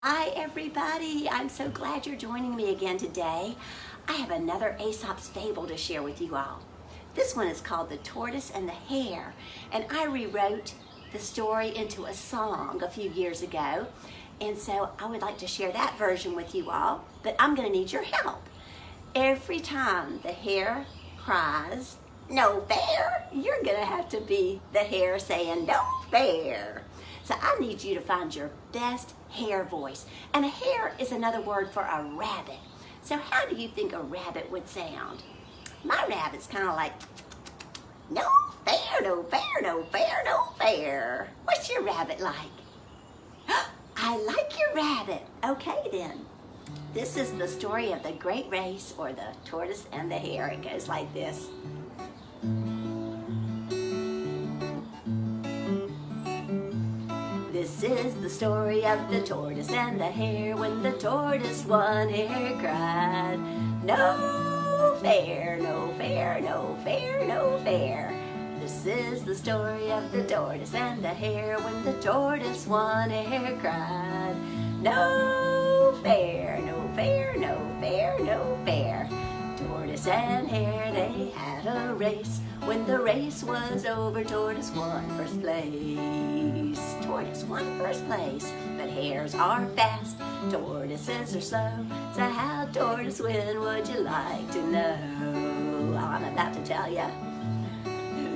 Hi everybody, I'm so glad you're joining me again today. I have another Aesop's Fable to share with you all. This one is called The Tortoise and the Hare, and I rewrote the story into a song a few years ago, and so I would like to share that version with you all, but I'm going to need your help. Every time the hare cries, "No fair," you're going to have to be the hare saying, "No fair." So I need you to find your best hare voice. And a hare is another word for a rabbit. So how do you think a rabbit would sound? My rabbit's kind of like, "No fair, no fair, no fair, no fair." What's your rabbit like? I like your rabbit. Okay then. This is the story of the great race, or the tortoise and the hare. It goes like this. This is the story of the tortoise and the hare. When the tortoise one hare cried, "No fair, no fair, no fair, no fair." This is the story of the tortoise and the hare. When the tortoise one hare cried, "No fair, no fair, no fair, no fair." Tortoise and hare, they had a race. When the race was over, tortoise won first place. Tortoise won first place, but hares are fast, tortoises are slow. So how tortoise win, would you like to know? Well, I'm about to tell you.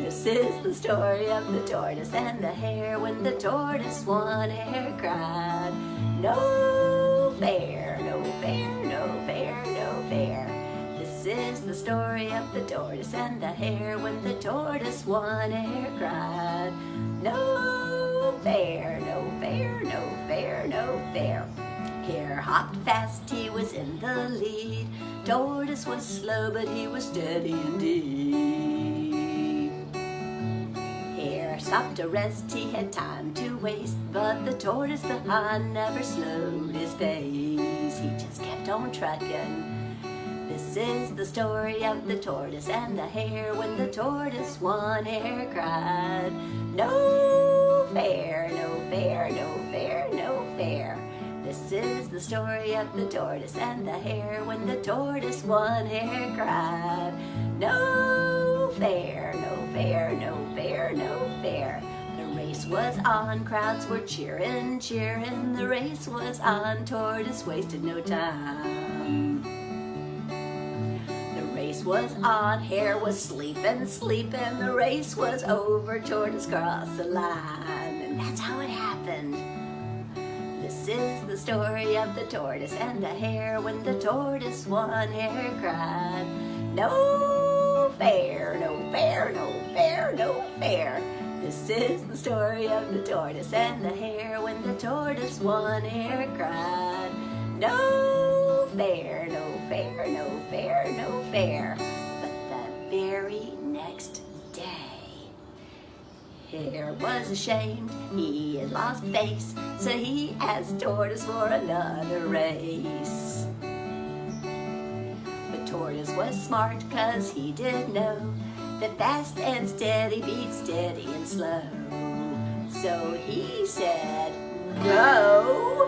This is the story of the tortoise and the hare. When the tortoise one hare cried, "No fair, no fair, no fair, no fair." This is the story of the tortoise and the hare. When the tortoise one hare cried, "No fair, no fair, no fair, no fair." Hare hopped fast, he was in the lead. Tortoise was slow, but he was steady indeed. Hare stopped to rest, he had time to waste, but the tortoise behind never slowed his pace. He just kept on trucking. This is the story of the tortoise and the hare. When the tortoise one hare cried, "No fair, no fair, no fair, no fair." This is the story of the tortoise and the hare. When the tortoise one hare cried, "No fair, no fair, no fair, no fair." The race was on, crowds were cheering, cheering. The race was on, tortoise wasted no time. The race was on, hare was sleeping, sleeping. The race was over, tortoise crossed the line. And that's how it happened. This is the story of the tortoise and the hare. When the tortoise one hare cried, "No fair, no fair, no fair, no fair." This is the story of the tortoise and the hare. When the tortoise one hare cried, "No fair, no fair, no fair, no fair." But the very next day, hare was ashamed, he had lost face, so he asked tortoise for another race. But tortoise was smart, 'cause he did know that fast and steady beats steady and slow. So he said, "No."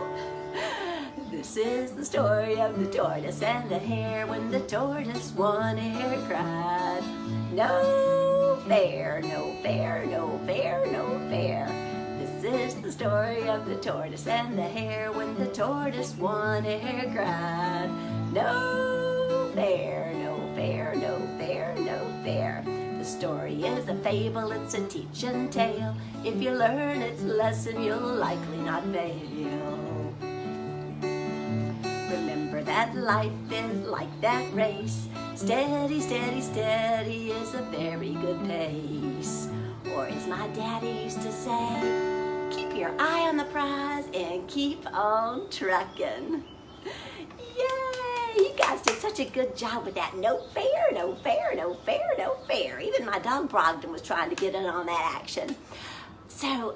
This is the story of the tortoise and the hare. When the tortoise one hare cried, "No fair, no fair, no fair, no fair." This is the story of the tortoise and the hare. When the tortoise one hare cried, "No fair, no fair, no fair, no fair." The story is a fable, it's a teaching tale. If you learn its lesson, you'll likely not fail. Remember that life is like that race. Steady, steady, steady is a very good pace. Or as my daddy used to say, keep your eye on the prize and keep on trucking. Yay! You guys did such a good job with that. No fair, no fair, no fair, no fair. Even my dog Brogdon was trying to get in on that action. So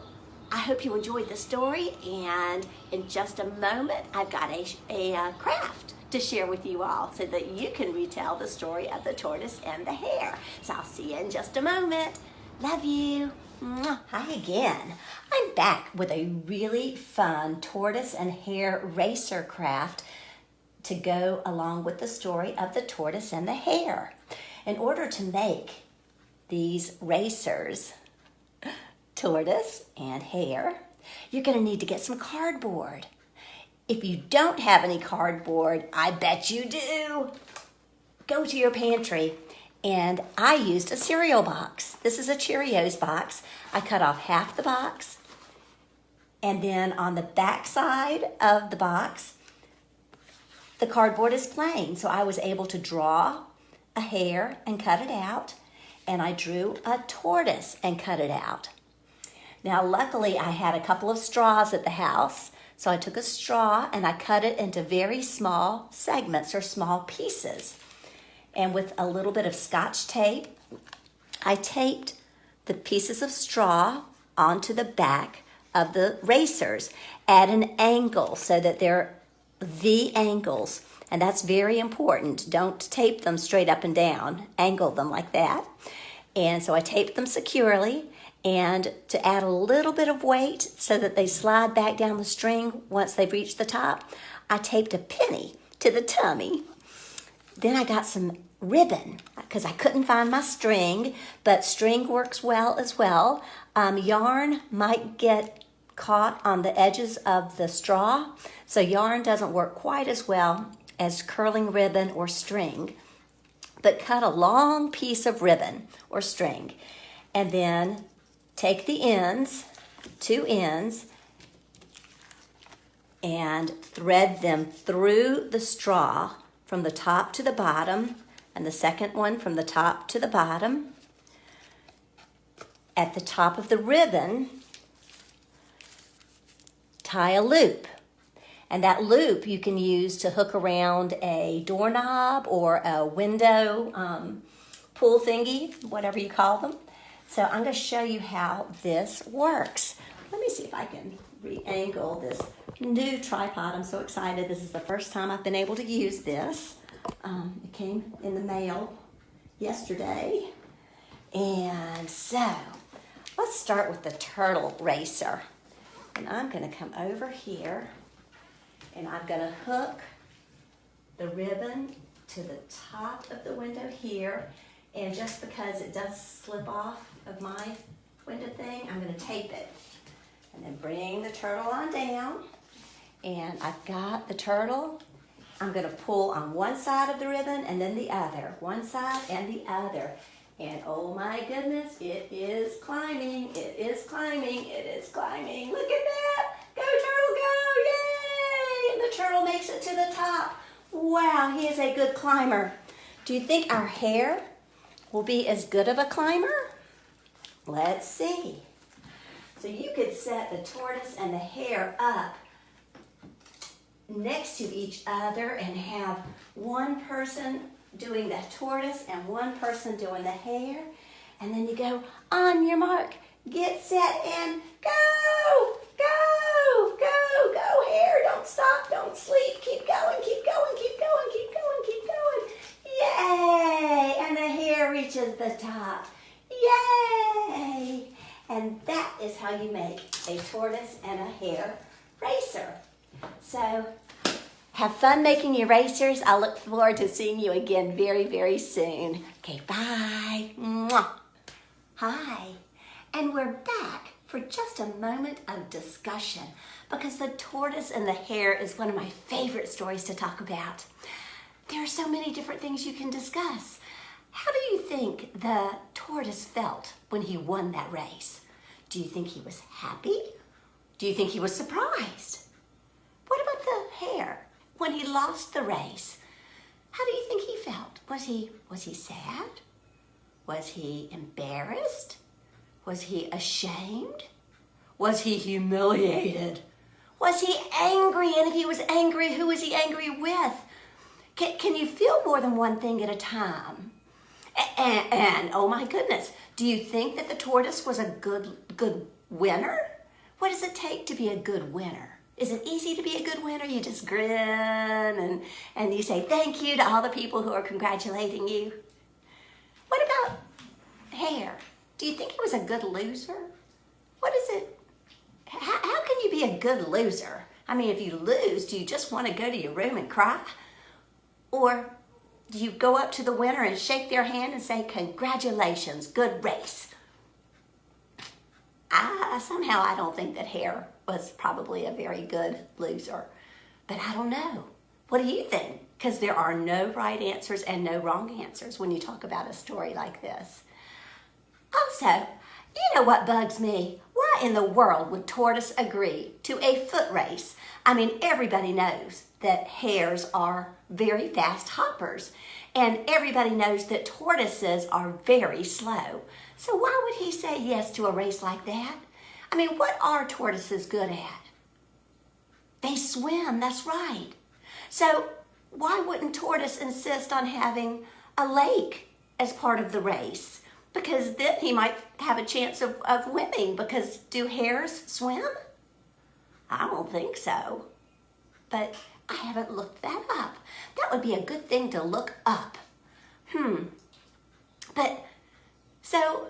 I hope you enjoyed the story, and in just a moment I've got a craft to share with you all so that you can retell the story of the tortoise and the hare. So I'll see you in just a moment. Love you. Hi again. I'm back with a really fun tortoise and hare racer craft to go along with the story of the tortoise and the hare. In order to make these racers, tortoise and hare, you're going to need to get some cardboard. If you don't have any cardboard, I bet you do. Go to your pantry. And I used a cereal box. This is a Cheerios box. I cut off half the box. And then on the back side of the box, the cardboard is plain. So I was able to draw a hare and cut it out. And I drew a tortoise and cut it out. Now, luckily, I had a couple of straws at the house. So I took a straw and I cut it into very small segments or small pieces. And with a little bit of Scotch tape, I taped the pieces of straw onto the back of the racers at an angle so that they're V angles. And that's very important. Don't tape them straight up and down. Angle them like that. And so I taped them securely. And to add a little bit of weight so that they slide back down the string once they've reached the top, I taped a penny to the tummy. Then I got some ribbon because I couldn't find my string, but string works well as well. Yarn might get caught on the edges of the straw, so yarn doesn't work quite as well as curling ribbon or string. But cut a long piece of ribbon or string and then take the ends, two ends, and thread them through the straw from the top to the bottom, and the second one from the top to the bottom. At the top of the ribbon, tie a loop. And that loop you can use to hook around a doorknob or a window pull thingy, whatever you call them. So I'm going to show you how this works. Let me see if I can re-angle this new tripod. I'm so excited. This is the first time I've been able to use this. It came in the mail yesterday. And so let's start with the turtle racer. And I'm going to come over here and I'm going to hook the ribbon to the top of the window here. And just because it does slip off of my window thing, I'm going to tape it. And then bring the turtle on down. And I've got the turtle. I'm going to pull on one side of the ribbon and then the other. One side and the other. And oh my goodness, it is climbing. It is climbing. It is climbing. Look at that. Go turtle, go. Yay! And the turtle makes it to the top. Wow, he is a good climber. Do you think our hare will be as good of a climber? Let's see. So you could set the tortoise and the hare up next to each other and have one person doing the tortoise and one person doing the hare. And then you go, on your mark, get set, and go, go, go, go, hare. Don't stop, don't sleep. Keep going, keep going, keep going, keep going, keep going. Yay! And the hare reaches the top. Yay! And that is how you make a tortoise and a hare racer. So have fun making your racers. I look forward to seeing you again very, very soon. Okay, bye. Mwah. Hi. And we're back for just a moment of discussion because the tortoise and the hare is one of my favorite stories to talk about. There are so many different things you can discuss. How do you think the tortoise felt when he won that race? Do you think he was happy? Do you think he was surprised? What about the hare when he lost the race? How do you think he felt? Was he sad? Was he embarrassed? Was he ashamed? Was he humiliated? Was he angry? And if he was angry, who was he angry with? Can you feel more than one thing at a time? And oh my goodness, do you think that the tortoise was a good winner? What does it take to be a good winner? Is it easy to be a good winner? You just grin and you say thank you to all the people who are congratulating you. What about hare? Do you think he was a good loser? What is it? How can you be a good loser? I mean, if you lose, do you just want to go to your room and cry? Or do you go up to the winner and shake their hand and say, congratulations, good race? Somehow I don't think that Hare was probably a very good loser. But I don't know. What do you think? Because there are no right answers and no wrong answers when you talk about a story like this. Also, you know what bugs me? Why in the world would Tortoise agree to a foot race? I mean, everybody knows that hares are very fast hoppers, and everybody knows that tortoises are very slow. So why would he say yes to a race like that? I mean, what are tortoises good at? They swim, that's right. So why wouldn't Tortoise insist on having a lake as part of the race? Because then he might have a chance of winning, because do hares swim? I don't think so, but I haven't looked that up. That would be a good thing to look up. But, so,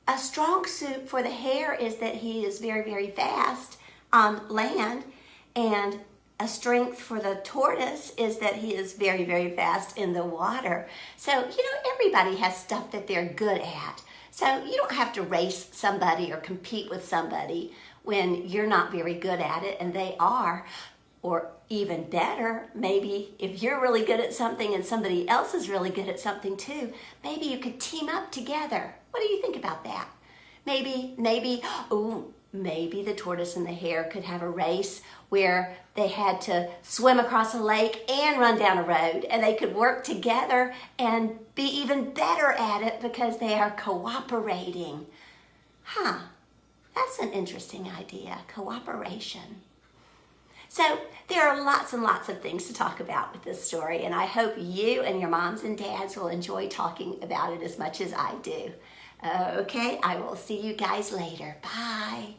a strong suit for the hare is that he is very, very fast on land, and a strength for the tortoise is that he is very, very fast in the water. So, you know, everybody has stuff that they're good at. So you don't have to race somebody or compete with somebody when you're not very good at it and they are. Or even better, maybe if you're really good at something and somebody else is really good at something too, maybe you could team up together. What do you think about that? Maybe the tortoise and the hare could have a race where they had to swim across a lake and run down a road, and they could work together and be even better at it because they are cooperating. That's an interesting idea, cooperation. So there are lots and lots of things to talk about with this story, and I hope you and your moms and dads will enjoy talking about it as much as I do. Okay, I will see you guys later. Bye.